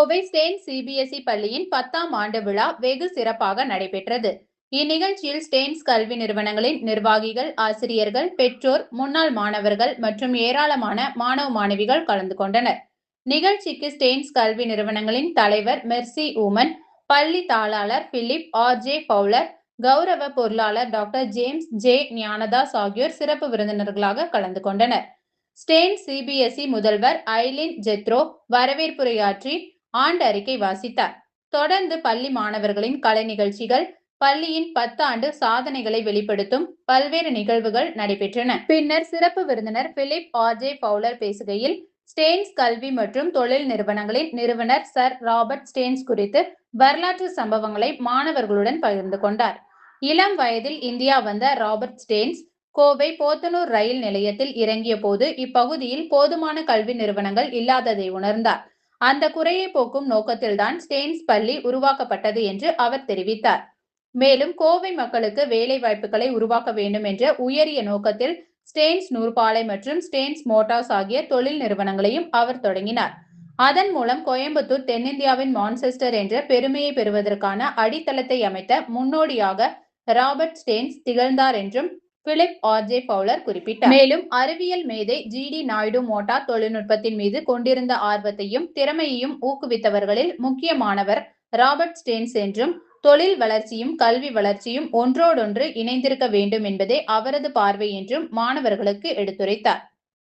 Kovai state CBSE பள்ளியின் 10ஆம் ஆண்டு விழா வெகு சிறப்பாக நடைபெற்றது. இந்நிகழ்ச்சியில் ஸ்டேன்ஸ் கல்வி நிறுவனங்களின் நிர்வாகிகள், ஆசிரியர்கள், பெற்றோர், முன்னாள் மாணவர்கள் மற்றும் ஏராளமான மாணவ மாணவிகள் கலந்து கொண்டனர். நிகழ்ச்சிக்கு ஸ்டேன்ஸ் கல்வி நிறுவனங்களின் தலைவர் மெர்சி ஊமன், பள்ளி தாளாளர் பிலிப் ஆர்.ஜே. பவுலர், கௌரவ பொருளாளர் டாக்டர் ஜேம்ஸ் ஜே. ஞானதாஸ் ஆகியோர் சிறப்பு விருந்தினர்களாக கலந்து கொண்டனர். ஸ்டேன்ஸ் சிபிஎஸ்இ முதல்வர் ஐலின் ஜெத்ரோ வரவேற்புரையாற்றி ஆண்டு அறிக்கை வாசித்தார். தொடர்ந்து பள்ளி மாணவர்களின் கலை நிகழ்ச்சிகள், பள்ளியின் 10 ஆண்டு சாதனைகளை வெளிப்படுத்தும் பல்வேறு நிகழ்வுகள் நடைபெற்றன. பின்னர் சிறப்பு விருந்தினர் பிலிப் ஆர்.ஜே. பவுலர் பேசுகையில், ஸ்டேன்ஸ் கல்வி மற்றும் தொழில் நிறுவனங்களின் நிறுவனர் சர் ராபர்ட் ஸ்டேன்ஸ் குறித்து வரலாற்று சம்பவங்களை மாணவர்களுடன் பகிர்ந்து கொண்டார். இளம் வயதில் இந்தியா வந்த ராபர்ட் ஸ்டேன்ஸ், கோவை போத்தனூர் ரயில் நிலையத்தில் இறங்கிய போது இப்பகுதியில் போதுமான கல்வி நிறுவனங்கள் இல்லாததை உணர்ந்தார். அந்த குறையை போக்கும் நோக்கத்தில்தான் ஸ்டேன்ஸ் பள்ளி உருவாக்கப்பட்டது என்று அவர் தெரிவித்தார். மேலும் கோவை மக்களுக்கு வேலை வாய்ப்புகளை உருவாக்க வேண்டும் என்ற உயரிய நோக்கத்தில் ஸ்டேன்ஸ் நூற்பாலை மற்றும் ஸ்டேன்ஸ் மோட்டார்ஸ் ஆகிய தொழில் நிறுவனங்களையும் அவர் தொடங்கினார். அதன் மூலம் கோயம்புத்தூர் தென்னிந்தியாவின் மான்செஸ்டர் என்ற பெருமையை பெறுவதற்கான அடித்தளத்தை அமைத்த முன்னோடியாக ராபர்ட் ஸ்டேன்ஸ் திகழ்ந்தார் என்றும் பிலிப் ஆர்.ஜே. பவுலர் குறிப்பிட்டார். மேலும் அறிவியல் மேதை ஜி.டி. நாயுடு மோட்டார் தொழில்நுட்பத்தின் மீது கொண்டிருந்த ஆர்வத்தையும் திறமையையும் ஊக்குவித்தவர்களில் முக்கியமானவர் ராபர்ட் ஸ்டேன்ஸ் என்றும், தொழில் வளர்ச்சியும் கல்வி வளர்ச்சியும் ஒன்றோடொன்று இணைந்திருக்க வேண்டும் என்பதே அவரது பார்வை என்றும் மாணவர்களுக்கு எடுத்துரைத்தார்.